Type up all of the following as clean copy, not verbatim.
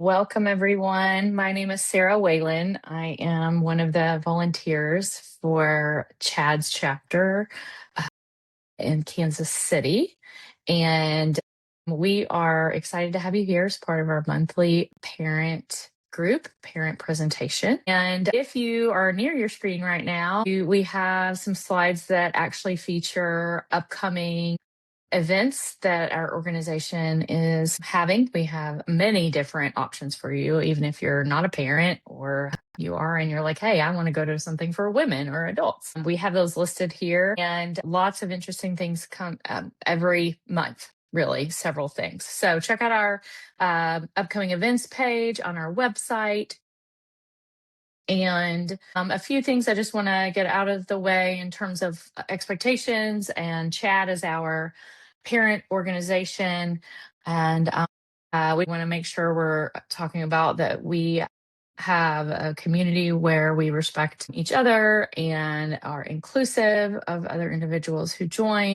Welcome, everyone. My name is Sarah Whalen. I am one of the volunteers for Chad's chapter in Kansas City. And we are excited to have you here as part of our monthly parent presentation. And if you are near your screen right now, we have some slides that actually feature upcoming events that our organization is having. We have many different options for you, even if you're not a parent or you are and you're like, hey, I want to go to something for women or adults. We have those listed here and lots of interesting things come every month. Really, several things. So check out our upcoming events page on our website. And a few things I just want to get out of the way in terms of expectations. And Chad is our parent organization. And we want to make sure we're talking about that we have a community where we respect each other and are inclusive of other individuals who join.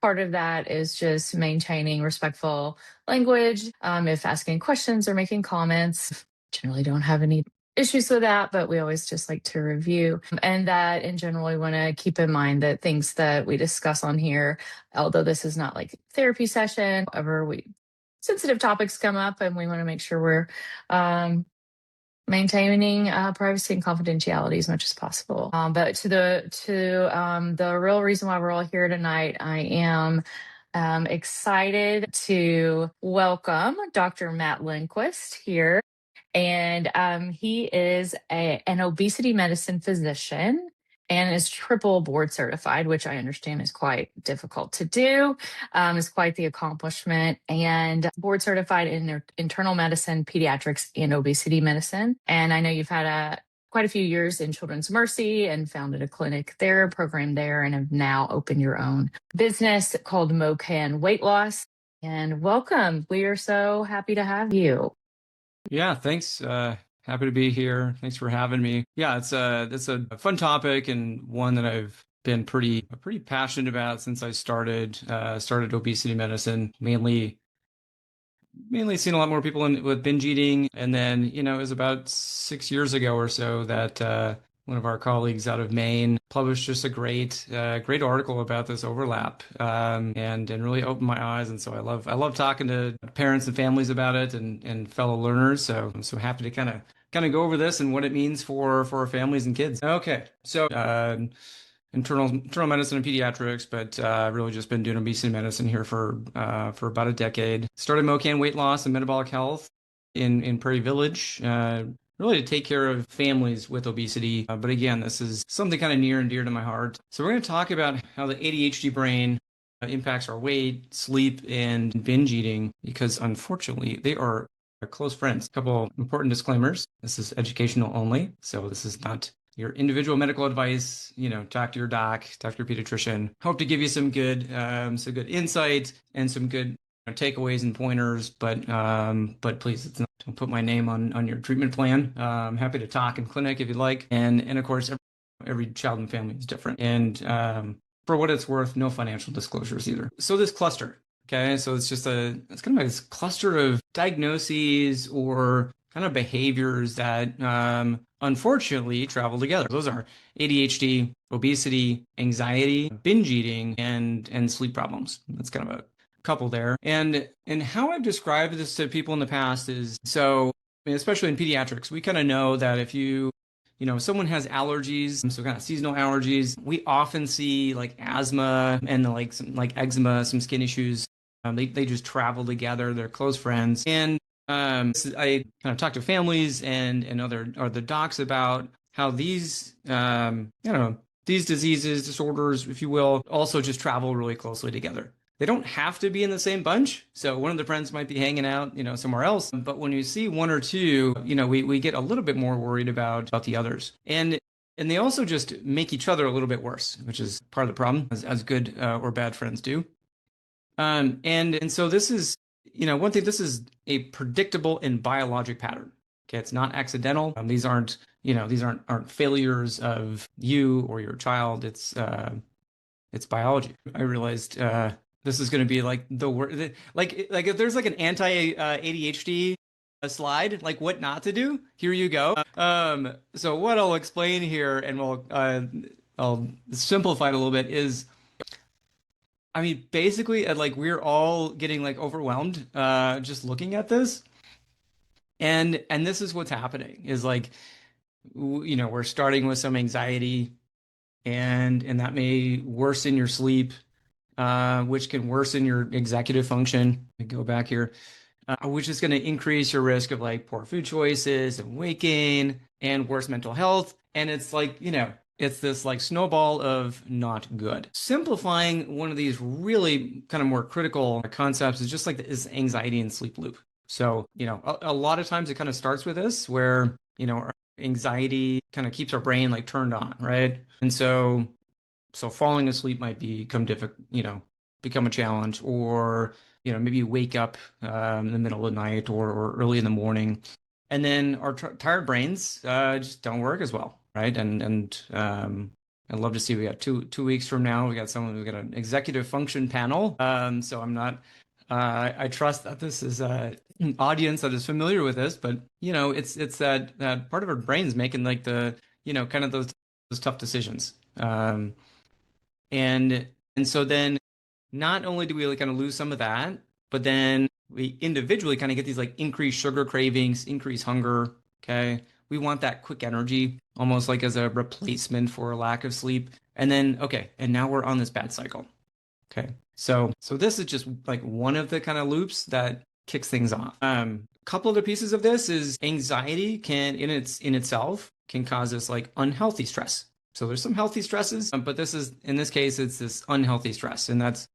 Part of that is just maintaining respectful language. If asking questions or making comments, generally don't have any issues with that, but we always just like to review. And that in general, we want to keep in mind that things that we discuss on here, although this is not like therapy session, however, sensitive topics come up and we want to make sure we're maintaining privacy and confidentiality as much as possible. But to the real reason why we're all here tonight, I am excited to welcome Dr. Matt Lindquist here. And he is an obesity medicine physician and is triple board certified, which I understand is quite difficult to do. Is quite the accomplishment, and board certified in internal medicine, pediatrics, and obesity medicine. And I know you've had quite a few years in Children's Mercy and founded a clinic there, program there, and have now opened your own business called MoCan Weight Loss. And welcome. We are so happy to have you. Yeah, thanks. Happy to be here. Thanks for having me. Yeah, it's a fun topic and one that I've been pretty passionate about since I started obesity medicine. Mainly seen a lot more people with binge eating, and then it was about 6 years ago or so that one of our colleagues out of Maine published just a great article about this overlap, and really opened my eyes. And so I love talking to parents and families about it and fellow learners. So I'm so happy to kind of go over this and what it means for our families and kids. Okay, so internal medicine and pediatrics, but really just been doing obesity medicine here for about a decade. Started MoCan Weight Loss and Metabolic Health in Prairie Village, really to take care of families with obesity. But again, this is something kind of near and dear to my heart. So we're going to talk about how the ADHD brain impacts our weight, sleep, and binge eating, because unfortunately they are close friends. A couple important disclaimers. This is educational only, so this is not your individual medical advice. Talk to your doc, talk to your pediatrician. Hope to give you some good insight and some good takeaways and pointers. But please, don't put my name on your treatment plan. I'm happy to talk in clinic if you'd like. And of course, every child and family is different. And for what it's worth, no financial disclosures either. So this cluster. Okay, so it's kind of like this cluster of diagnoses or kind of behaviors that unfortunately travel together. Those are ADHD, obesity, anxiety, binge eating, and sleep problems. That's kind of a couple there. And how I've described this to people in the past is, so especially in pediatrics, we kind of know that if someone has allergies, so kind of seasonal allergies, we often see like asthma and some like eczema, some skin issues. They just travel together. They're close friends. And I kind of talk to families and other docs about how these these diseases, disorders, if you will, also just travel really closely together. They don't have to be in the same bunch. So one of the friends might be hanging out, somewhere else. But when you see one or two, we get a little bit more worried about the others. And they also just make each other a little bit worse, which is part of the problem, as good or bad friends do. And so this is, one thing, this is a predictable and biologic pattern. Okay, it's not accidental. These aren't failures of you or your child. It's biology. I realized this is going to be like the word, like if there's like an anti ADHD a slide, like what not to do. Here you go. So what I'll explain here, and I'll simplify it a little bit, is I mean, basically, like we're all getting like overwhelmed just looking at this, and this is what's happening is like we're starting with some anxiety, and that may worsen your sleep, which can worsen your executive function. Let me go back here, which is going to increase your risk of like poor food choices and weight gain and worse mental health. And it's like, it's this like snowball of not good. Simplifying one of these really kind of more critical concepts is just like this anxiety and sleep loop. So, a lot of times it kind of starts with this where, our anxiety kind of keeps our brain like turned on, right? And so falling asleep might become difficult, become a challenge, or maybe you wake up in the middle of the night or early in the morning, and then our tired brains just don't work as well, right? And I'd love to see we got two weeks from now we got an executive function panel. So I'm not. I trust that this is an audience that is familiar with this, but it's that part of our brains making like the kind of those tough decisions. And so then not only do we like kind of lose some of that, but then we individually kind of get these like increased sugar cravings, increased hunger. Okay. We want that quick energy, almost like as a replacement for a lack of sleep. And then, okay, and now we're on this bad cycle. Okay. So this is just like one of the kind of loops that kicks things off. Couple other pieces of this is anxiety can in itself can cause us like unhealthy stress. So there's some healthy stresses, but in this case, it's this unhealthy stress. And that's,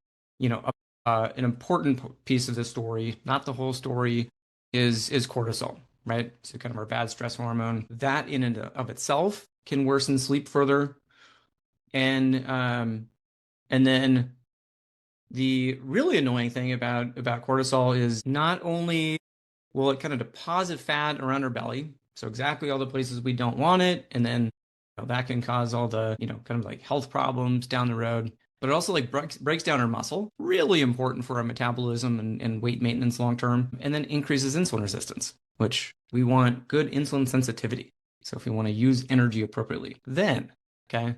an important piece of the story, not the whole story, is cortisol, right? So kind of our bad stress hormone. That in and of itself can worsen sleep further. And then the really annoying thing about cortisol is not only will it kind of deposit fat around our belly, so exactly all the places we don't want it, and then that can cause all the, kind of like health problems down the road. But it also like breaks down our muscle, really important for our metabolism and weight maintenance long term, and then increases insulin resistance, which we want good insulin sensitivity. So if we want to use energy appropriately, then,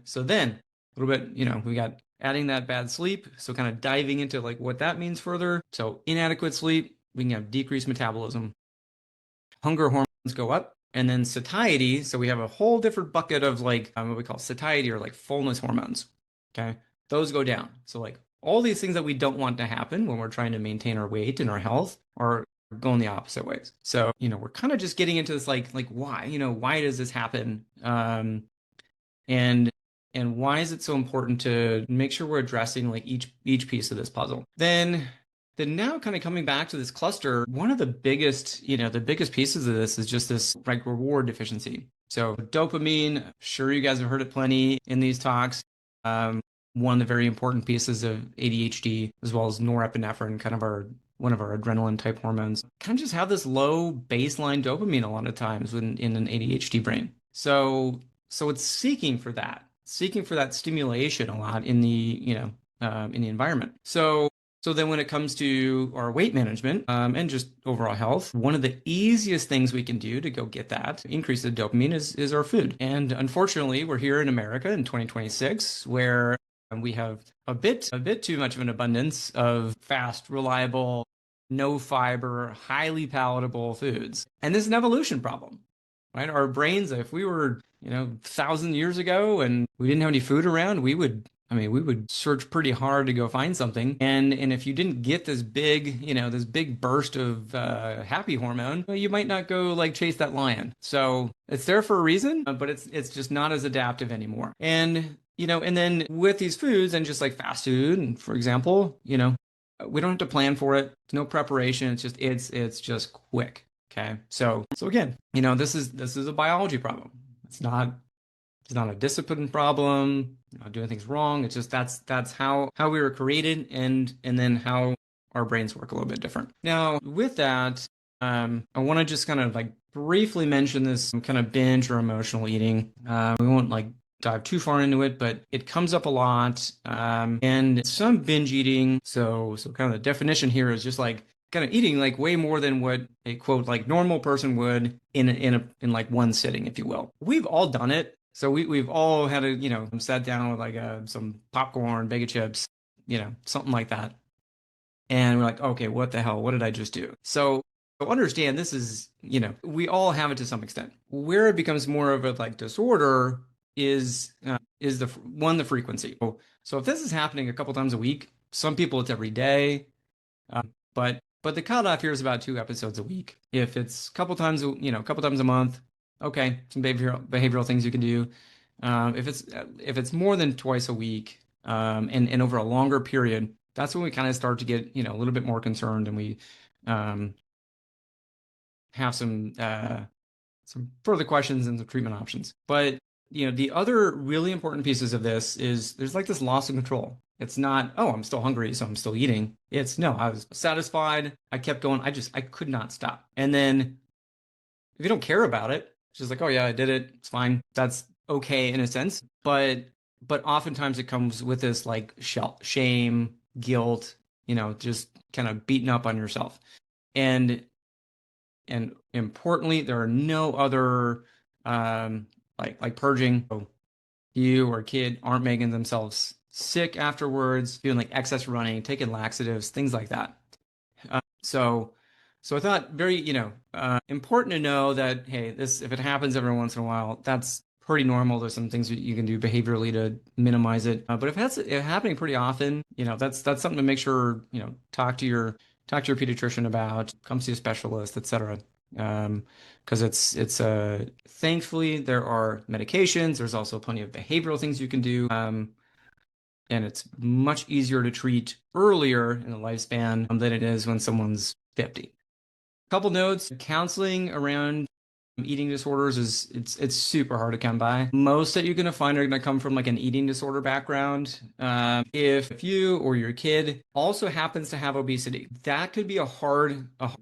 so then a little bit, we got adding that bad sleep. So kind of diving into like what that means further. So inadequate sleep, we can have decreased metabolism. Hunger hormones go up. And then satiety, so we have a whole different bucket of like what we call satiety or like fullness hormones. Okay. Those go down. So like all these things that we don't want to happen when we're trying to maintain our weight and our health are going the opposite ways. So, we're kind of just getting into this like why, why does this happen? And why is it so important to make sure we're addressing like each piece of this puzzle? Then now kind of coming back to this cluster, one of the biggest pieces of this is just this like reward deficiency. So dopamine, sure you guys have heard it plenty in these talks. One of the very important pieces of ADHD, as well as norepinephrine, kind of one of our adrenaline type hormones, kind of just have this low baseline dopamine a lot of times in an ADHD brain. So it's seeking for that stimulation a lot in the environment. So then when it comes to our weight management and just overall health, one of the easiest things we can do to go get that increase the dopamine is our food. And unfortunately, we're here in America in 2026 where we have a bit too much of an abundance of fast, reliable, no fiber, highly palatable foods. And this is an evolution problem, right? Our brains, if we were, 1,000 years ago and we didn't have any food around, we would search pretty hard to go find something. And if you didn't get this big burst of happy hormone, well, you might not go like chase that lion. So it's there for a reason, but it's just not as adaptive anymore. And and then with these foods and just like fast food, for example, we don't have to plan for it. There's no preparation. It's just quick. Okay. So again, this is a biology problem. It's not a discipline problem, doing things wrong. It's just that's how we were created and then how our brains work a little bit different. Now, with that, I want to just kind of like briefly mention this kind of binge or emotional eating. We won't like dive too far into it, but it comes up a lot. And some binge eating. So kind of the definition here is just like kind of eating like way more than what a quote like normal person would in like one sitting, if you will. We've all done it. So we've all had sat down with like some popcorn, bag of chips, something like that. And we're like, okay, what the hell? What did I just do? So understand this is, we all have it to some extent. Where it becomes more of a like disorder is the frequency. So if this is happening a couple times a week, some people it's every day. But the cutoff here is about 2 episodes a week. If it's a couple times, a couple times a month, okay, some behavioral things you can do. If it's more than twice a week, and over a longer period, that's when we kind of start to get a little bit more concerned, and we um, have some further questions and some treatment options. But the other really important pieces of this is there's like this loss of control. It's not, oh, I'm still hungry, so I'm still eating. It's no, I was satisfied. I kept going. I could not stop. And then if you don't care about it, it's just like, oh yeah, I did it. It's fine. That's okay in a sense. But oftentimes it comes with this like shame, guilt, just kind of beating up on yourself. And importantly, there are no other like purging. So you or kid aren't making themselves sick afterwards, feeling like excess running, taking laxatives, things like that. So I thought very, important to know that, hey, this, if it happens every once in a while, that's pretty normal. There's some things that you can do behaviorally to minimize it. But if it's happening pretty often, that's something to make sure, talk to your pediatrician about, come see a specialist, etc. Because it's thankfully there are medications. There's also plenty of behavioral things you can do. And it's much easier to treat earlier in the lifespan than it is when someone's 50. Couple notes, counseling around eating disorders it's super hard to come by. Most that you're going to find are going to come from like an eating disorder background. If you or your kid also happens to have obesity, that could be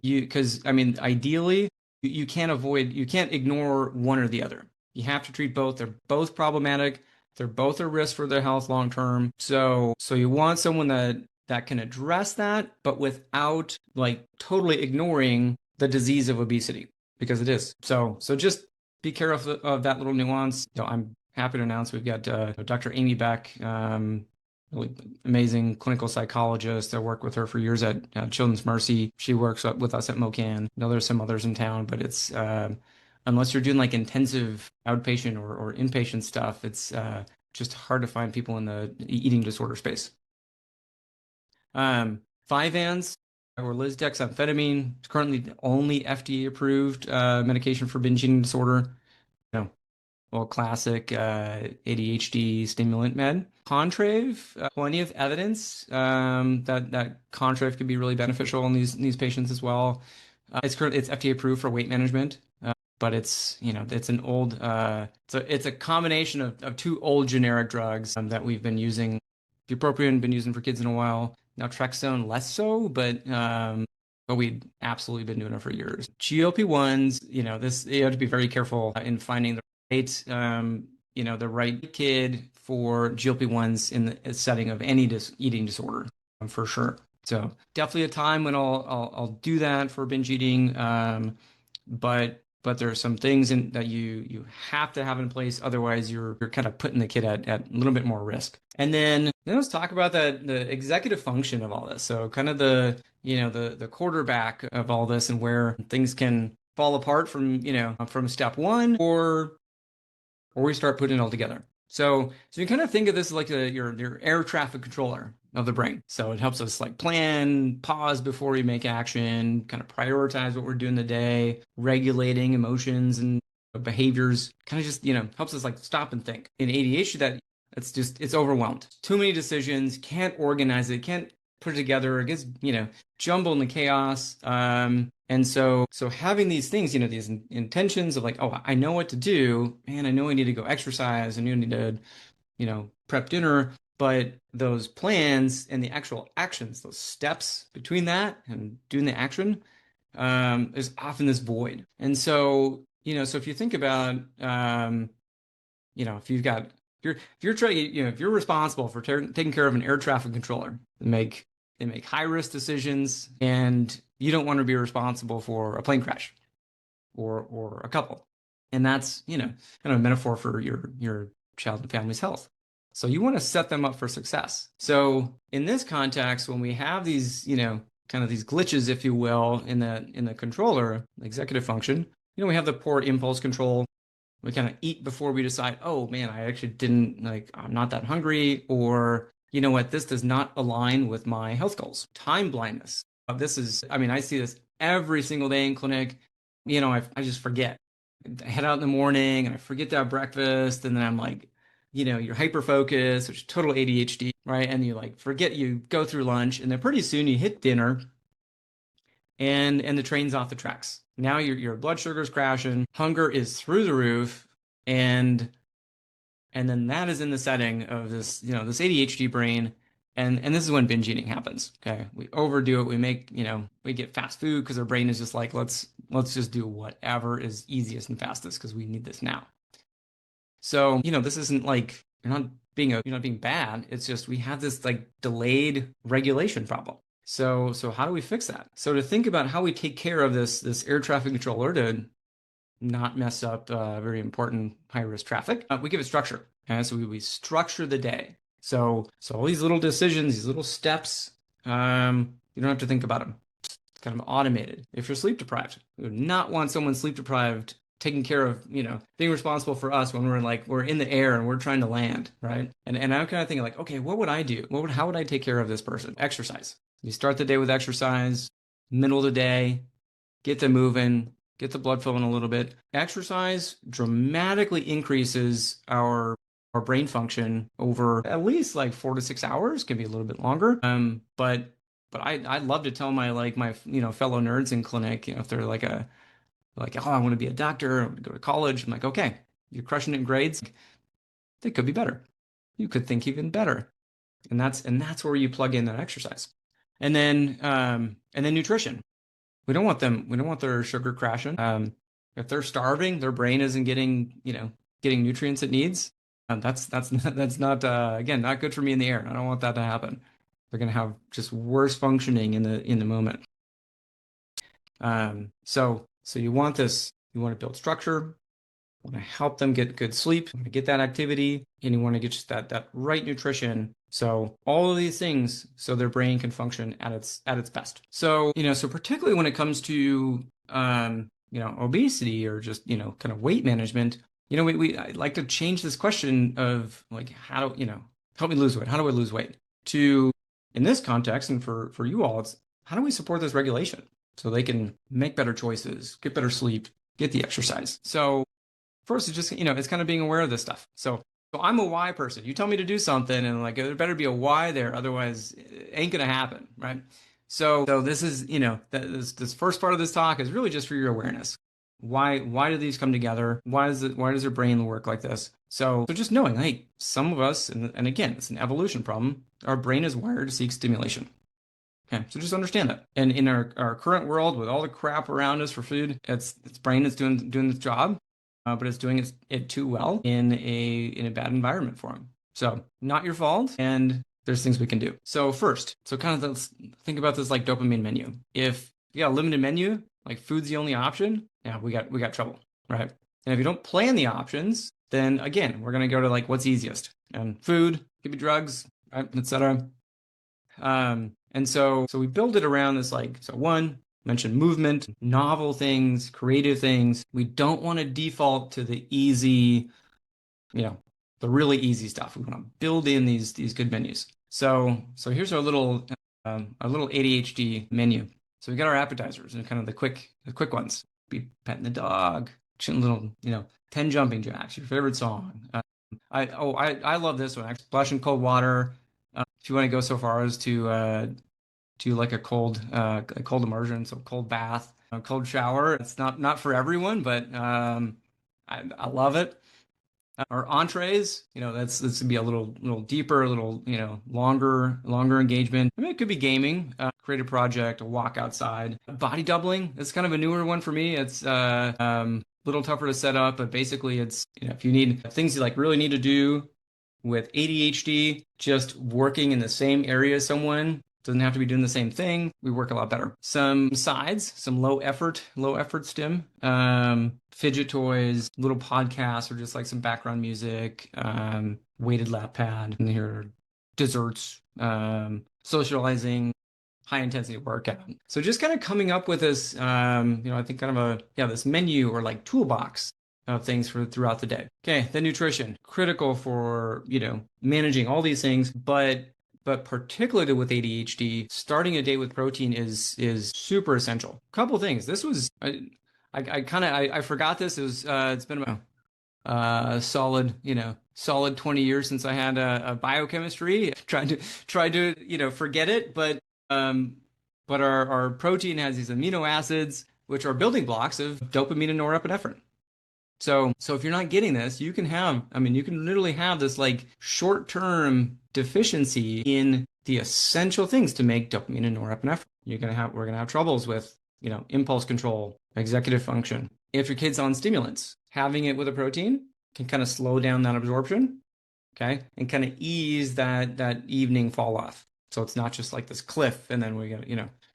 because I mean, ideally, you can't ignore one or the other. You have to treat both. They're both problematic. They're both a risk for their health long term. So you want someone that can address that, but without like totally ignoring the disease of obesity, because it is. So just be careful of that little nuance. I'm happy to announce we've got Dr. Amy Beck, really amazing clinical psychologist. I worked with her for years at Children's Mercy. She works with us at MoCan. I know there's some others in town, but it's unless you're doing like intensive outpatient or inpatient stuff, it's just hard to find people in the eating disorder space. Vyvanse or lisdexamfetamine is currently the only FDA-approved medication for binge eating disorder. Well, classic ADHD stimulant med. Contrave, plenty of evidence that Contrave could be really beneficial in these patients as well. It's FDA approved for weight management, but it's an old it's a combination of two old generic drugs that we've been using, bupropion been using for kids in a while. Now Trexone less so, but we'd absolutely been doing it for years. GLP-1s, this you have to be very careful in finding the right kid for GLP-1s in the setting of any eating disorder, for sure. So definitely a time when I'll do that for binge eating, but there are some things that you have to have in place. Otherwise, you're kind of putting the kid at a little bit more risk. And then let's talk about the executive function of all this. So kind of the quarterback of all this and where things can fall apart from step one or we start putting it all together. So you kind of think of this as like your air traffic controller of the brain. So it helps us like plan, pause before we make action, kind of prioritize what we're doing the day, regulating emotions and behaviors, kind of just, helps us like stop and think. In ADHD, it's overwhelmed. Too many decisions, can't organize it, can't put it together. It gets, jumbled in the chaos. And so having these things, these intentions of like, oh, I know what to do, man, I know I need to go exercise, I know I need to, prep dinner, but those plans and the actual actions, those steps between that and doing the action, there's often this void. And so, so if you think about, if you're trying, if you're responsible for taking care of an air traffic controller, they make high risk decisions, and you don't want to be responsible for a plane crash or a couple. And that's, kind of a metaphor for your child and family's health. So you want to set them up for success. So in this context, when we have these, kind of these glitches, if you will, in the controller, executive function, we have the poor impulse control. We kind of eat before we decide, oh man, I actually didn't like, I'm not that hungry, or you know what, this does not align with my health goals. Time blindness. This is, I mean, I see this every single day in clinic. I just forget. I head out in the morning and I forget to have breakfast, and then I'm like, you're hyper focused, which is total ADHD, right? And you like forget, you go through lunch, and then pretty soon you hit dinner, and the train's off the tracks. Now your blood sugar's crashing, hunger is through the roof, and then that is in the setting of this ADHD brain, and this is when binge eating happens. Okay, we overdo it. We make we get fast food because our brain is just like, let's just do whatever is easiest and fastest because we need this now. So this isn't like you're not being bad. It's just we have this like delayed regulation problem. So how do we fix that? So to think about how we take care of this air traffic controller to not mess up very important high risk traffic, we give it structure. And so we structure the day. So all these little decisions, these little steps, you don't have to think about them. It's kind of automated. If you're sleep deprived, we would not want someone sleep deprived taking care of, being responsible for us when we're in the air and we're trying to land, right? And I'm kind of thinking like, okay, what would I do? How would I take care of this person? Exercise. You start the day with exercise, middle of the day, get them moving, get the blood flowing a little bit. Exercise dramatically increases our brain function over at least like 4 to 6 hours, can be a little bit longer. But I'd love to tell my fellow nerds in clinic, if they're like oh, I want to be a doctor, I want to go to college. I'm like, okay, you're crushing it in grades. They could be better. You could think even better. And that's where you plug in that exercise. And then nutrition. We don't want their sugar crashing. If they're starving, their brain isn't getting nutrients it needs. That's not again, not good for me in the air. I don't want that to happen. They're going to have just worse functioning in the moment. So you want you want to build structure, you want to help them get good sleep, you want to get that activity, and you want to get just that right nutrition. So all of these things, so their brain can function at its best. So particularly when it comes to obesity or just kind of weight management, I like to change this question of like, how do help me lose weight? How do I lose weight? To, in this context, and for you all, it's how do we support this regulation so they can make better choices, get better sleep, get the exercise. So first, it's just it's kind of being aware of this stuff. So I'm a why person. You tell me to do something, and like there better be a why there, otherwise it ain't gonna happen, right? So this is this first part of this talk is really just for your awareness. Why do these come together? Why does your brain work like this? So just knowing, hey, some of us, and again, it's an evolution problem. Our brain is wired to seek stimulation. Okay, so just understand that. And in our current world, with all the crap around us for food, its brain is doing its job, but it's doing it too well in a bad environment for them. So not your fault, and there's things we can do. So first, kind of let's think about this like dopamine menu. If you got a limited menu, like food's the only option, yeah, we got trouble, right? And if you don't plan the options, then again, we're gonna go to like what's easiest, and food could be drugs, right, etc. And so we build it around this one, mentioned movement, novel things, creative things. We don't want to default to the easy, the really easy stuff. We want to build in these good menus. So here's our little ADHD menu. So we got our appetizers and kind of the quick ones. Be petting the dog, little 10 jumping jacks, your favorite song. I love this one. Splash in cold water. If you want to go so far as to like a cold immersion, so cold bath, a cold shower. It's not for everyone, but I love it. Our entrees, this would be a little deeper, a little longer engagement. I mean, it could be gaming, create a project, a walk outside. Body doubling is kind of a newer one for me. It's a little tougher to set up, but basically it's if you need things you like really need to do with ADHD, just working in the same area as someone Doesn't have to be doing the same thing. We work a lot better. Some sides, some low effort stim, fidget toys, little podcasts, or just like some background music, weighted lap pad, and here desserts, socializing, high intensity workout. So just kind of coming up with this, I think kind of this menu or like toolbox of things for throughout the day. Okay, the nutrition, critical for, managing all these things, but particularly with ADHD, starting a day with protein is super essential. Couple things. This was I forgot this. It's been about solid 20 years since I had a biochemistry. Tried to forget it, but our protein has these amino acids, which are building blocks of dopamine and norepinephrine. So if you're not getting this, you can literally have this like short-term deficiency in the essential things to make dopamine and norepinephrine. We're gonna have troubles with, impulse control, executive function. If your kid's on stimulants, having it with a protein can kind of slow down that absorption, okay, and kind of ease that evening fall off. So it's not just like this cliff and then we get,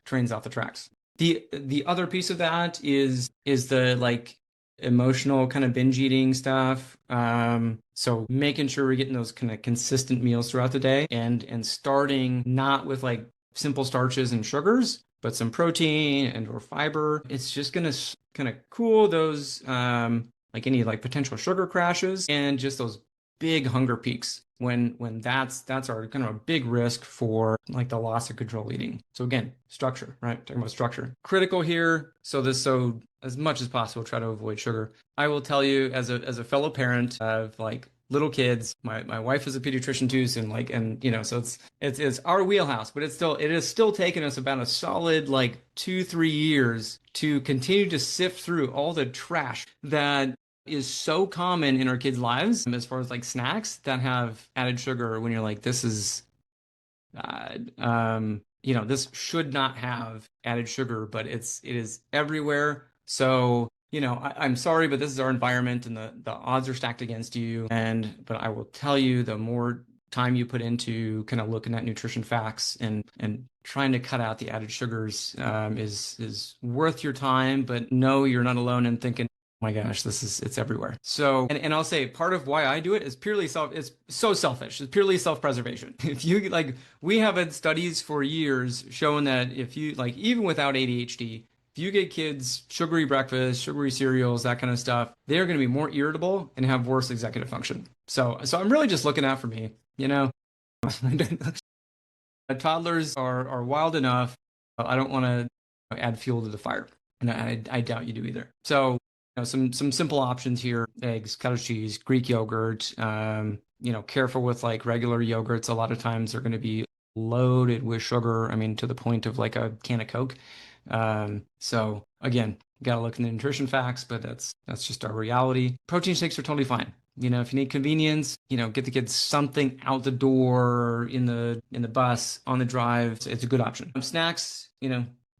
trains off the tracks. The other piece of that is the like emotional kind of binge eating stuff. So making sure we're getting those kind of consistent meals throughout the day and starting not with like simple starches and sugars, but some protein and or fiber. It's just gonna kind of cool those like any like potential sugar crashes and just those big hunger peaks when that's our kind of a big risk for like the loss of control eating. So again, structure, right? Talking about structure. Critical here. So as much as possible, try to avoid sugar. I will tell you as a fellow parent of like little kids, my wife is a pediatrician too, so it's our wheelhouse, but it is still taking us about a solid like 2-3 years to continue to sift through all the trash that is so common in our kids' lives as far as like snacks that have added sugar when you're like, this is, this should not have added sugar, but it is everywhere. So, I'm sorry, but this is our environment and the odds are stacked against you. But I will tell you, the more time you put into kind of looking at nutrition facts and trying to cut out the added sugars is worth your time. But no, you're not alone in thinking, my gosh, it's everywhere. So, and I'll say part of why I do it is it's so selfish. It's purely self-preservation. If you like, we have had studies for years showing that if you like, even without ADHD, if you get kids sugary breakfast, sugary cereals, that kind of stuff, they're going to be more irritable and have worse executive function. So I'm really just looking out for me, Toddlers are wild enough. I don't want to add fuel to the fire. And I doubt you do either. So, some simple options here: eggs, cottage cheese, Greek yogurt. Careful with like regular yogurts. A lot of times they're going to be loaded with sugar. I mean, to the point of like a can of Coke. So again, gotta look in the nutrition facts, but that's just our reality. Protein shakes are totally fine. If you need convenience, get the kids something out the door, in the bus, on the drive. It's a good option. Snacks,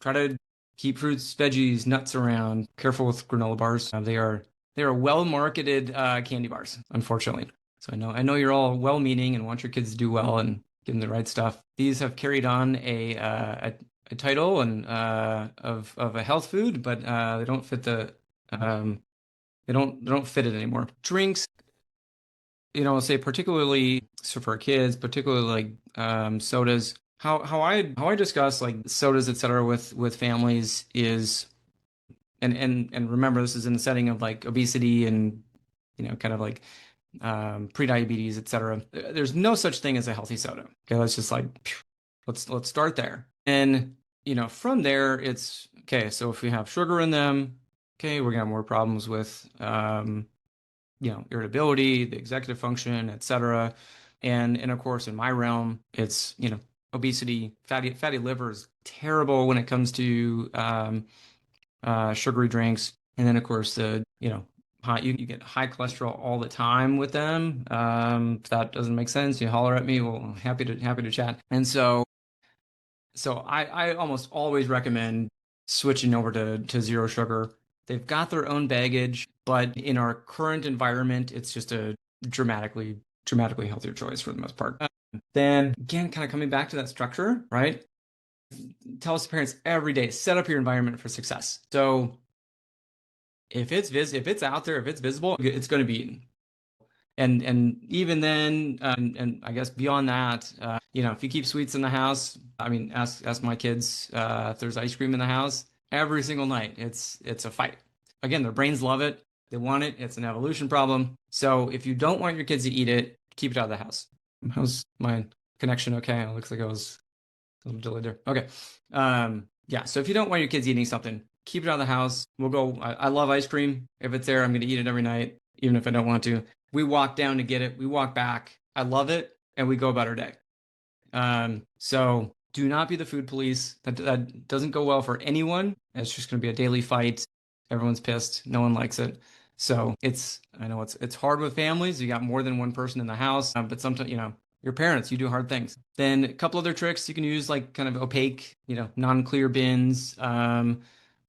try to keep fruits, veggies, nuts around. Careful with granola bars. They are well marketed candy bars, unfortunately. So I know you're all well-meaning and want your kids to do well and give them the right stuff. These have carried on a title and of a health food, but they don't fit they don't fit it anymore. Drinks, I'll say particularly so for kids, particularly like sodas. How I discuss like sodas, etc. with families is, and remember this is in the setting of like obesity and kind of like pre-diabetes, etc. There's no such thing as a healthy soda. Okay, let's just like let's start there. And from there it's okay. So if we have sugar in them, okay, we're gonna have more problems with irritability, the executive function, etc. And of course in my realm, it's obesity, fatty liver is terrible when it comes to sugary drinks. And then of course you get high cholesterol all the time with them. If that doesn't make sense, you holler at me. Well, happy to chat. And so I almost always recommend switching over to zero sugar. They've got their own baggage, but in our current environment, it's just a dramatically healthier choice for the most part. Then again, kind of coming back to that structure, right? tell us parents every day, set up your environment for success. So if it's out there, if it's visible, it's going to be eaten. And even then, and I guess beyond that, if you keep sweets in the house, I mean, ask my kids if there's ice cream in the house every single night. It's a fight. Again, their brains love it. They want it. It's an evolution problem. So if you don't want your kids to eat it, keep it out of the house. How's my connection? Okay, it looks like I was a little delayed there. Okay. Yeah. So if you don't want your kids eating something, keep it out of the house. We'll go. I love ice cream. If it's there, I'm going to eat it every night, even if I don't want to. We walk down to get it. We walk back. I love it, and we go about our day. So do not be the food police. That doesn't go well for anyone. It's just going to be a daily fight. Everyone's pissed. No one likes it. So I know it's hard with families. You got more than one person in the house, but sometimes, your parents, you do hard things. Then a couple other tricks you can use, like kind of opaque, non-clear bins.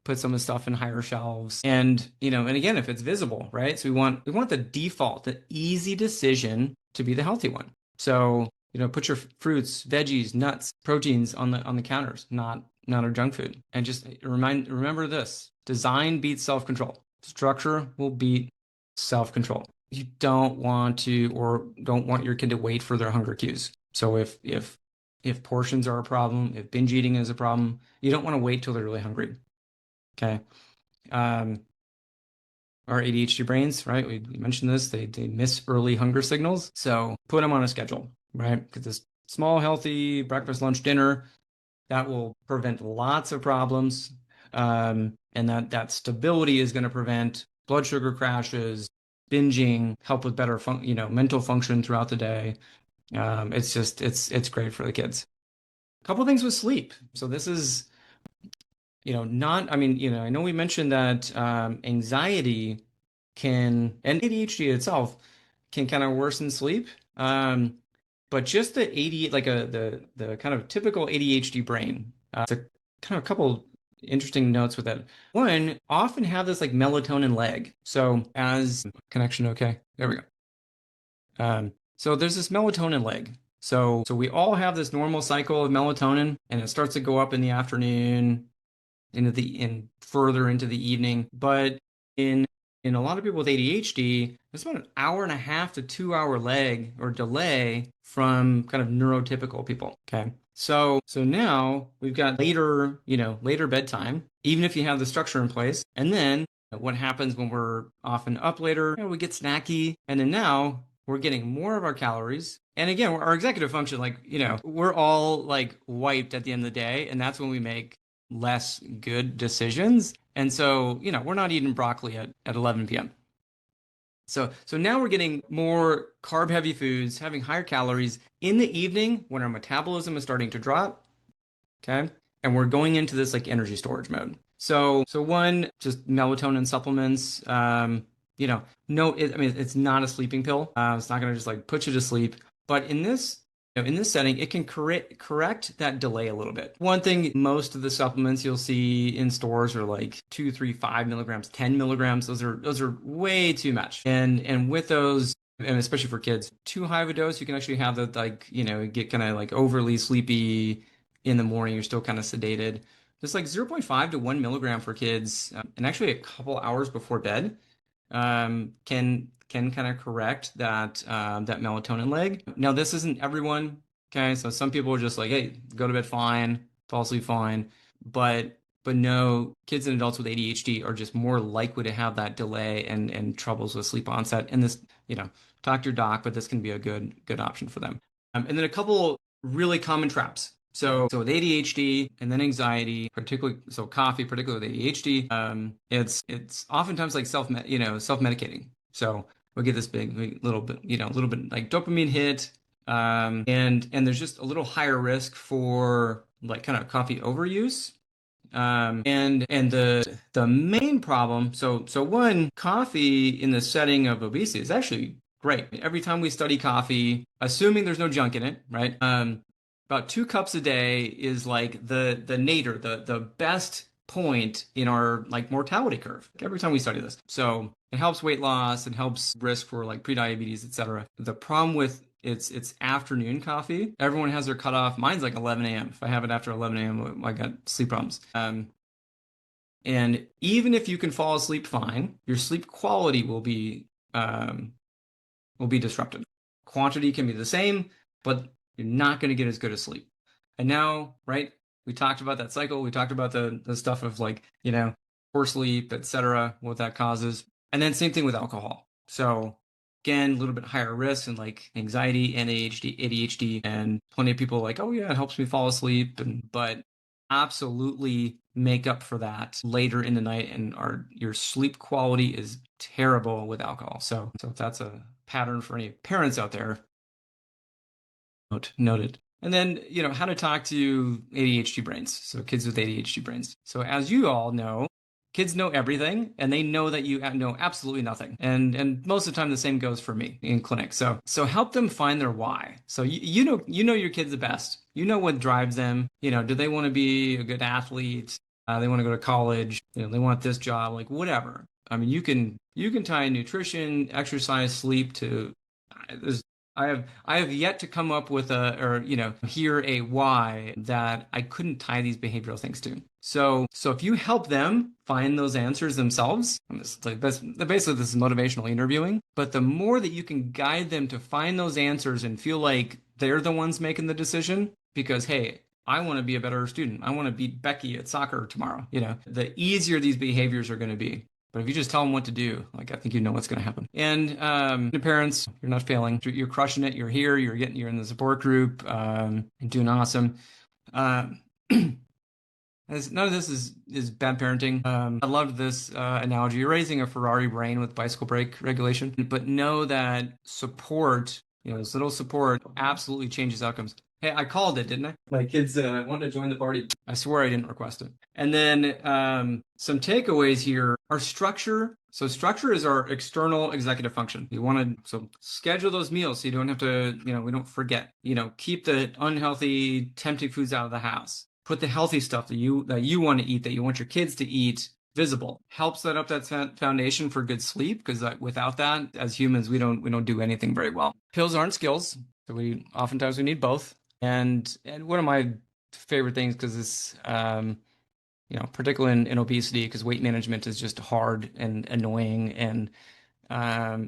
Put some of the stuff in higher shelves, and again, if it's visible, right? So we want the default, the easy decision to be the healthy one. So put your fruits, veggies, nuts, proteins on the counters, not our junk food. And just remember this: design beats self-control. Structure will beat self-control. You don't want your kid to wait for their hunger cues. So if portions are a problem, if binge eating is a problem, you don't want to wait till they're really hungry. Okay. Our ADHD brains, right? We mentioned this, they miss early hunger signals. So put them on a schedule, right? Because this small, healthy breakfast, lunch, dinner, that will prevent lots of problems. And that stability is going to prevent blood sugar crashes, binging, help with better mental function throughout the day. It's great for the kids. A couple things with sleep. So this is I know we mentioned that anxiety and ADHD itself can kind of worsen sleep. But just the the kind of typical ADHD brain, it's a kind of a couple interesting notes with that. One, often have this like melatonin lag. So as connection, okay, there we go. So there's this melatonin lag. So we all have this normal cycle of melatonin, and it starts to go up in the afternoon, further into the evening. But in a lot of people with ADHD, it's about an hour and a half to 2 hour lag or delay from kind of neurotypical people. Okay. So now we've got later bedtime, even if you have the structure in place. And then what happens when we're often up later, we get snacky. And then now we're getting more of our calories. And again, our executive function, we're all like wiped at the end of the day. And that's when we make less good decisions. And so, we're not eating broccoli at 11 p.m. So now we're getting more carb heavy foods, having higher calories in the evening when our metabolism is starting to drop. Okay. And we're going into this like energy storage mode. So one, just melatonin supplements, it's not a sleeping pill. It's not going to just like put you to sleep. But in this setting, it can correct that delay a little bit. One thing, most of the supplements you'll see in stores are like 2, 3, 5 milligrams, 10 milligrams. Those are way too much. And with those, and especially for kids, too high of a dose, you can actually have get kind of like overly sleepy in the morning. You're still kind of sedated. Just like 0.5 to 1 milligram for kids, and actually a couple hours before bed, can kind of correct that melatonin lag. Now, this isn't everyone. Okay, so some people are just like, hey, go to bed fine, fall asleep fine, but no, kids and adults with ADHD are just more likely to have that delay and troubles with sleep onset. And this, talk to your doc, but this can be a good option for them. And then a couple really common traps. So with ADHD and then anxiety, particularly coffee, particularly with ADHD, it's oftentimes like self-medicating. So we'll get this little bit like dopamine hit, and there's just a little higher risk for like kind of coffee overuse. And the main problem, so one, coffee in the setting of obesity is actually great. Every time we study coffee, assuming there's no junk in it, right? About 2 cups a day is like the nadir, the best point in our like mortality curve every time we study this. So it helps weight loss, it helps risk for like prediabetes, etc. The problem with It's afternoon coffee. Everyone has their cutoff. Mine's like 11 a.m. If I have it after 11 a.m., I got sleep problems. And even if you can fall asleep fine, your sleep quality um, will be disrupted. Quantity can be the same, but you're not going to get as good a sleep. And now, right, we talked about that cycle. We talked about the stuff of like, poor sleep, etc., what that causes. And then same thing with alcohol. So again, a little bit higher risk and like anxiety and ADHD, and plenty of people are like, oh yeah, it helps me fall asleep. But absolutely make up for that later in the night, and your sleep quality is terrible with alcohol. So if that's a pattern for any parents out there, noted. And then, how to talk to ADHD brains. So kids with ADHD brains. So as you all know, kids know everything and they know that you know absolutely nothing. And most of the time the same goes for me in clinic. So help them find their why. So you know your kids the best. You know what drives them. Do they want to be a good athlete? They want to go to college, they want this job, like whatever. I mean, you can tie nutrition, exercise, sleep to there's I have yet to come up with hear a why that I couldn't tie these behavioral things to. So if you help them find those answers themselves, basically this is motivational interviewing, but the more that you can guide them to find those answers and feel like they're the ones making the decision, because hey, I want to be a better student. I want to beat Becky at soccer tomorrow. The easier these behaviors are going to be. But if you just tell them what to do, like I think you know what's going to happen. And the parents, you're not failing. You're crushing it. You're here. You're in the support group. You're doing awesome. None of this is bad parenting. I loved this analogy. You're raising a Ferrari brain with bicycle brake regulation, but know that support, this little support absolutely changes outcomes. Hey, I called it, didn't I? My kids wanted to join the party. I swear I didn't request it. And then some takeaways here are structure. So structure is our external executive function. You want to schedule those meals so you don't have to, we don't forget. Keep the unhealthy, tempting foods out of the house. Put the healthy stuff that you want to eat, that you want your kids to eat, visible. Help set up that foundation for good sleep, because without that, as humans, we don't do anything very well. Pills aren't skills, so we need both. And one of my favorite things, because it's particularly in obesity, because weight management is just hard and annoying, and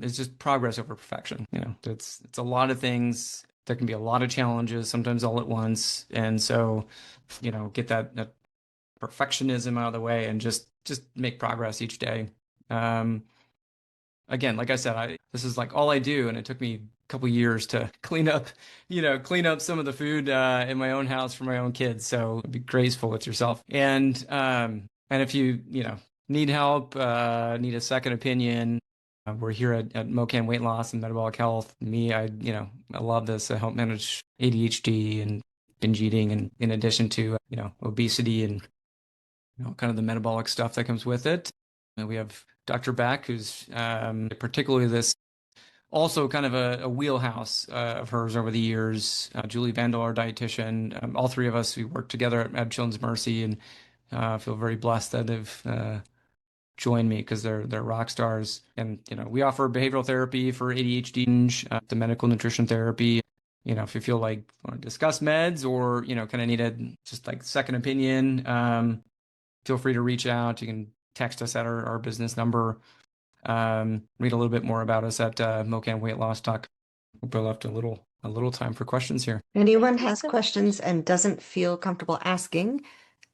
it's just progress over perfection. It's a lot of things. There can be a lot of challenges, sometimes all at once, and so get that perfectionism out of the way and just make progress each day. Again, like I said, this is like all I do, and it took me a couple years to clean up some of the food in my own house for my own kids. So be graceful with yourself. And if you need help, need a second opinion, we're here at MoCan Weight Loss and Metabolic Health. I love this. I help manage ADHD and binge eating, and in addition to obesity and kind of the metabolic stuff that comes with it. And we have Dr. Beck, who's particularly this also kind of a wheelhouse of hers over the years. Julie Vandal, our dietitian. All three of us, we work together at Children's Mercy, and feel very blessed that they've joined me, because they're rock stars. And we offer behavioral therapy for ADHD, the medical nutrition therapy. If you feel like you want to discuss meds, or kind of need a just like second opinion, feel free to reach out. You can text us at our business number. Read a little bit more about us at mocanweightloss.com. Hope I left a little time for questions here. Anyone has questions and doesn't feel comfortable asking,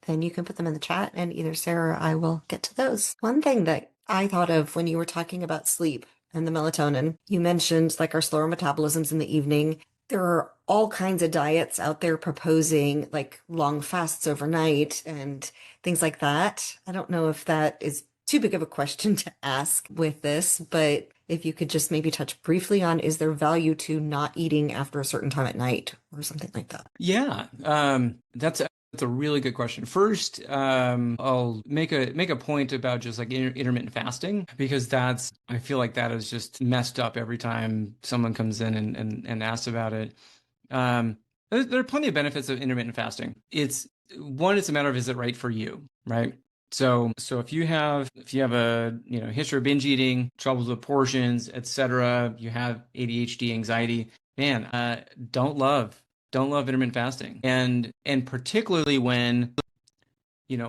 then you can put them in the chat, and either Sarah or I will get to those. One thing that I thought of when you were talking about sleep and the melatonin, you mentioned like our slower metabolisms in the evening. There are all kinds of diets out there proposing like long fasts overnight and things like that. I don't know if that is too big of a question to ask with this, but if you could just maybe touch briefly on, is there value to not eating after a certain time at night or something like that? Yeah, that's a really good question. First, I'll make a point about just like intermittent fasting, because I feel like that is just messed up every time someone comes in and asks about it. There are plenty of benefits of intermittent fasting. It's a matter of, is it right for you, right? So if you have a history of binge eating, troubles with portions, etc., you have ADHD, anxiety, Man, don't love intermittent fasting. And particularly when,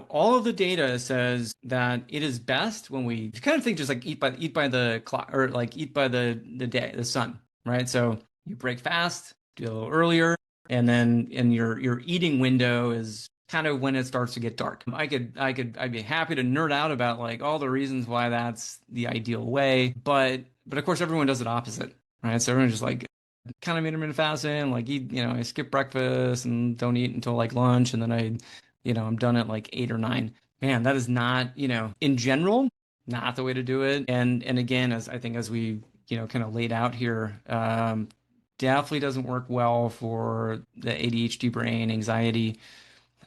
all of the data says that it is best when we kind of think just like eat by the clock, or like eat by the day, the sun, right? So you break fast, do it a little earlier, and then your eating window is kind of when it starts to get dark. I'd be happy to nerd out about like all the reasons why that's the ideal way, but of course everyone does it opposite, right? So everyone's just like kind of intermittent fasting, like eat, I skip breakfast and don't eat until like lunch, and then I'm done at like 8 or 9. Man, that is not, in general, not the way to do it. And again, as I think as we, kind of laid out here, definitely doesn't work well for the ADHD brain, anxiety.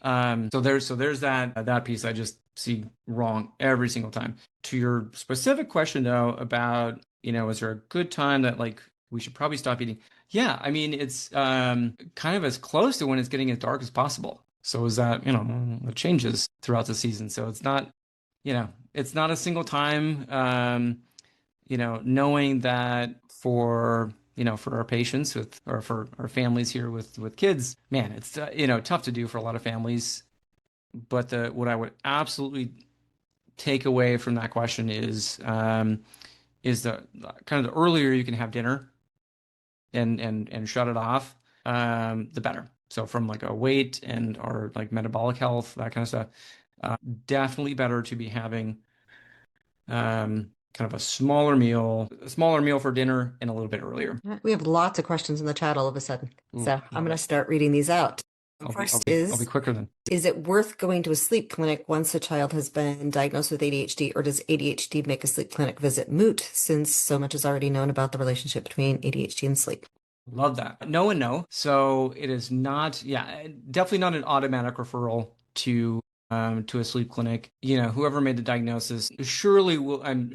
So there's that piece I just see wrong every single time. To your specific question though about, is there a good time that like we should probably stop eating? Yeah, I mean it's kind of as close to when it's getting as dark as possible. So is that, it changes throughout the season. So it's not a single time. Knowing that for our patients or for our families here with kids, man, it's tough to do for a lot of families. But what I would absolutely take away from that question is the kind of the earlier you can have dinner and shut it off, the better. So from like a weight and our like metabolic health, that kind of stuff, definitely better to be having kind of a smaller meal for dinner and a little bit earlier. We have lots of questions in the chat all of a sudden. Ooh, So I'm love going to it. start reading these out. I'll First be quicker then. is it worth going to a sleep clinic once a child has been diagnosed with ADHD, or does ADHD make a sleep clinic visit moot since so much is already known about the relationship between ADHD and sleep? Love that. No and no. So it is not, yeah, definitely not an automatic referral to a sleep clinic. Whoever made the diagnosis surely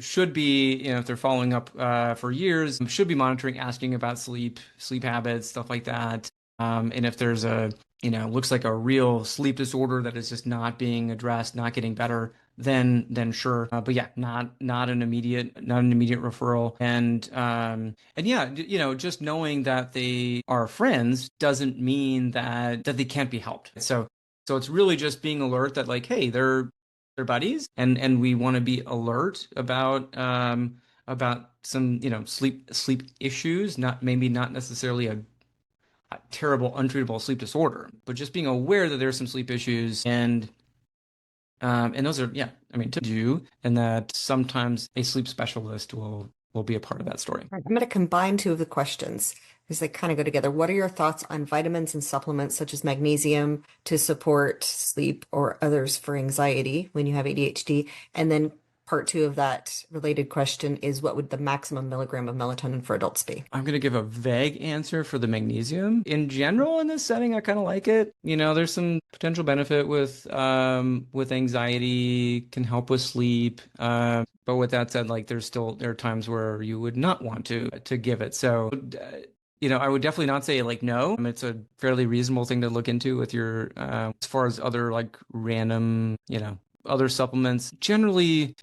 should be, if they're following up for years, should be monitoring, asking about sleep habits, stuff like that. And if there's looks like a real sleep disorder that is just not being addressed, not getting better, then sure. But yeah, not an immediate referral. And yeah, just knowing that they are friends doesn't mean that they can't be helped. So it's really just being alert that like, hey, they're buddies, and we want to be alert about some sleep issues, not necessarily a terrible untreatable sleep disorder, but just being aware that there's some sleep issues, and those are, yeah, I mean, to do, and that sometimes a sleep specialist will be a part of that story. I'm going to combine two of the questions because they kind of go together. What are your thoughts on vitamins and supplements such as magnesium to support sleep or others for anxiety when you have ADHD? And then part two of that related question is, what would the maximum milligram of melatonin for adults be? I'm going to give a vague answer for the magnesium. In general, in this setting, I kind of like it. There's some potential benefit with anxiety, can help with sleep. But with that said, like there are times where you would not want to give it. So, I would definitely not say like no. It's a fairly reasonable thing to look into with your as far as other like random, other supplements. Generally,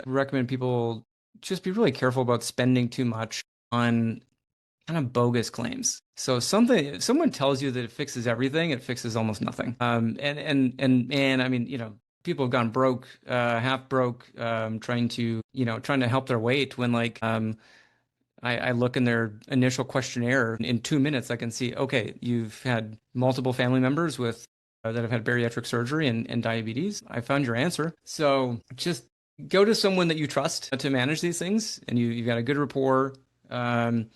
recommend people just be really careful about spending too much on kind of bogus claims. So if someone tells you that it fixes everything, it fixes almost nothing. And I mean, people have gone broke, half broke, trying to help their weight when like, I look in their initial questionnaire in 2 minutes, I can see, okay, you've had multiple family members that have had bariatric surgery and diabetes. I found your answer. So just go to someone that you trust to manage these things, and you've got a good rapport. And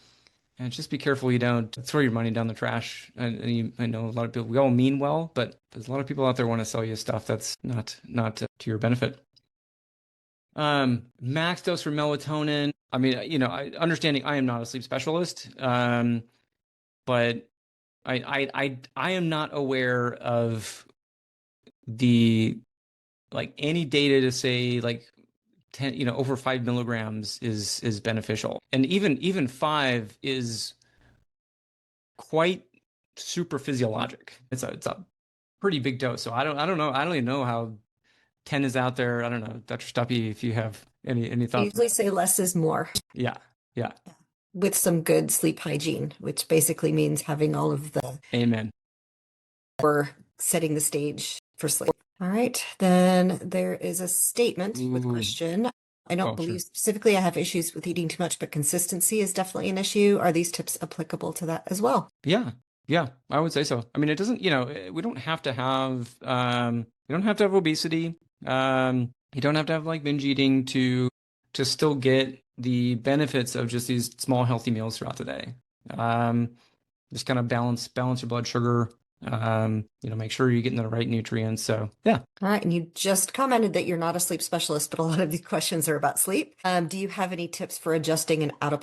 just be careful you don't throw your money down the trash. I know a lot of people, we all mean well, but there's a lot of people out there want to sell you stuff that's not to your benefit. Max dose for melatonin. I mean, understanding I am not a sleep specialist, but I am not aware of any data to say like 10, over 5 milligrams is beneficial, and even 5 is quite super physiologic. It's a pretty big dose. So I don't know. I don't even know how 10 is out there. I don't know, Dr. Stuppy, if you have any I thoughts. usually say less is more. Yeah. with some good sleep hygiene, which basically means having all of the Amen. for setting the stage for sleep. All right, then there is a statement with Ooh. question. I don't Oh, sure. believe specifically I have issues with eating too much, but consistency is definitely an issue. Are these tips applicable to that as well? Yeah. Yeah, I would say so. I mean, it doesn't, we don't have to have you don't have to have obesity. You don't have to have like binge eating to still get the benefits of just these small healthy meals throughout the day. Just kind of balance your blood sugar. Make sure you're getting the right nutrients. So yeah. All right, and you just commented that you're not a sleep specialist, but a lot of these questions are about sleep. Do you have any tips for adjusting an out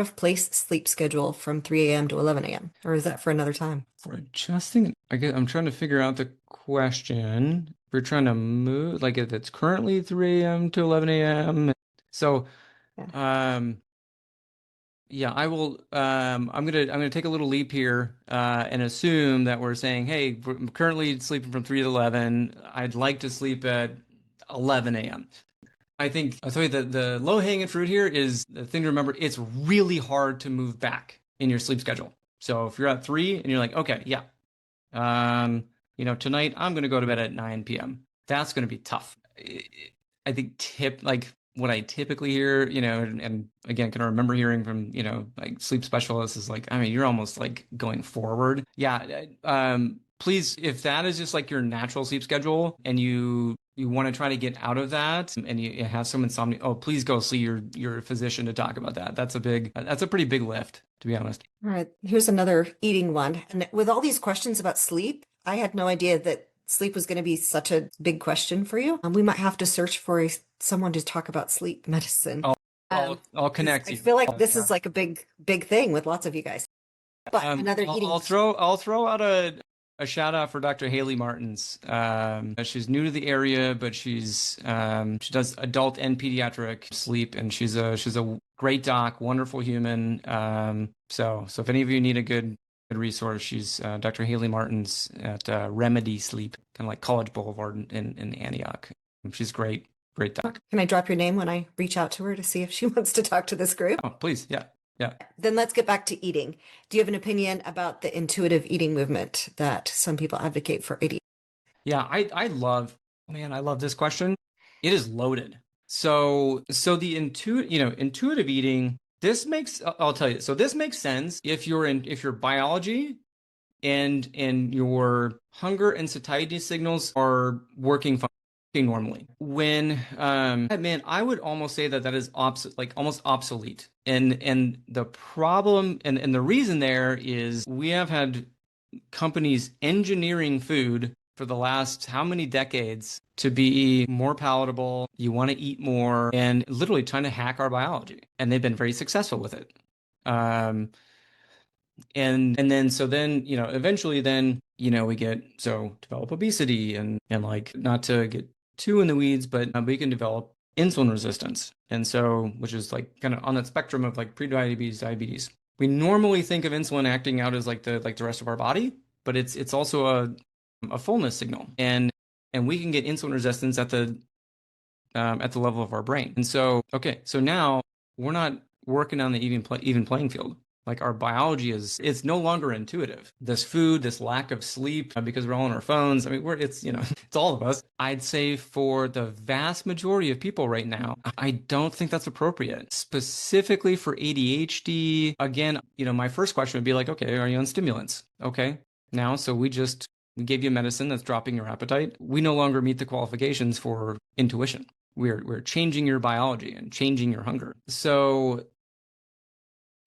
of place sleep schedule from 3 a.m. to 11 a.m.? Or is that for another time? For adjusting, I guess I'm trying to figure out the question. We're trying to move, like if it's currently 3 a.m. to 11 a.m. So, Yeah. yeah, I'm gonna take a little leap here, and assume that we're saying, hey, I'm currently sleeping from 3 to 11. I'd like to sleep at 11 a.m. I'll tell you that the low-hanging fruit here is the thing to remember. It's really hard to move back in your sleep schedule. So if you're at 3 and you're like, okay, yeah, tonight I'm going to go to bed at 9 p.m. That's going to be tough. I think like what I typically hear, and again, can remember hearing from, like sleep specialists is like, I mean, you're almost like going forward. Yeah. Please, if that is just like your natural sleep schedule and you want to try to get out of that and you have some insomnia, oh, please go see your physician to talk about that. That's a pretty big lift, to be honest. All right, here's another eating one. And with all these questions about sleep, I had no idea that sleep was going to be such a big question for you. We might have to search for someone to talk about sleep medicine. I'll connect 'Cause you. I feel like this is like a big thing with lots of you guys. But another I'll, eating. I'll throw out a shout out for Dr. Haley Martins. She's new to the area, but she does adult and pediatric sleep, and she's a great doc, wonderful human. So if any of you need a good resource, she's Dr. Haley Martins at Remedy Sleep, kind of like College Boulevard in Antioch. She's great doc. Can I drop your name when I reach out to her to see if she wants to talk to this group? Oh, please, yeah. Yeah. Then let's get back to eating. Do you have an opinion about the intuitive eating movement that some people advocate for ADHD? Yeah, I love, man, I love this question. It is loaded. So the intuitive eating, I'll tell you. So this makes sense if your biology and your hunger and satiety signals are working normally. When man, I would almost say that is almost obsolete. And the problem and the reason there is we have had companies engineering food for the last how many decades to be more palatable. You want to eat more, and literally trying to hack our biology, and they've been very successful with it. And then eventually then we develop obesity and like, not to get too in the weeds, but we can develop insulin resistance, and so which is like kind of on that spectrum of like prediabetes, diabetes. We normally think of insulin acting out as like the rest of our body, but it's also a fullness signal, and we can get insulin resistance at the level of our brain. And so now we're not working on the even playing field. Like, our biology it's no longer intuitive. This food, this lack of sleep, because we're all on our phones. I mean, it's it's all of us. I'd say for the vast majority of people right now, I don't think that's appropriate. Specifically for ADHD, again, my first question would be like, okay, are you on stimulants? Okay, now, so we gave you medicine that's dropping your appetite. We no longer meet the qualifications for intuition. We're changing your biology and changing your hunger. So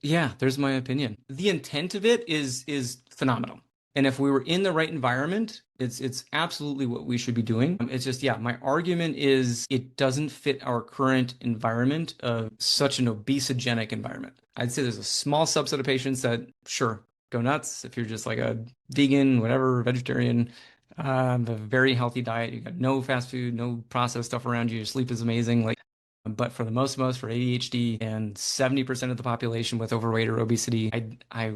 yeah, there's my opinion. The intent of it is phenomenal. And if we were in the right environment, it's absolutely what we should be doing. It's just, yeah, my argument is it doesn't fit our current environment of such an obesogenic environment. I'd say there's a small subset of patients that, sure, go nuts. If you're just like a vegan, whatever, vegetarian, a very healthy diet, you got no fast food, no processed stuff around you, your sleep is amazing. Like, but for the most for ADHD and 70% of the population with overweight or obesity, I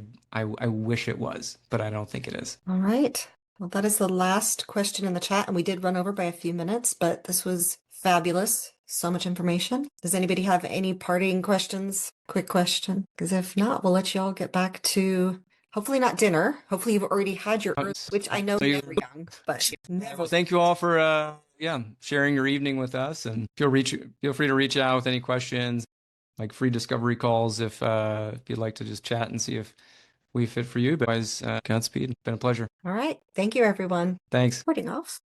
wish it was, but I don't think it is. All right. Well, that is the last question in the chat, and we did run over by a few minutes, but this was Fabulous. So much information. Does anybody have any parting questions? Quick question. Because if not, we'll let you all get back to hopefully not dinner. Hopefully you've already had your early, which I know you're never young, but never. Well, thank you all for sharing your evening with us, and feel free to reach out with any questions, like free discovery calls if you'd like to just chat and see if we fit for you. But otherwise, Godspeed. It's been a pleasure. All right. Thank you, everyone. Thanks. Recording off.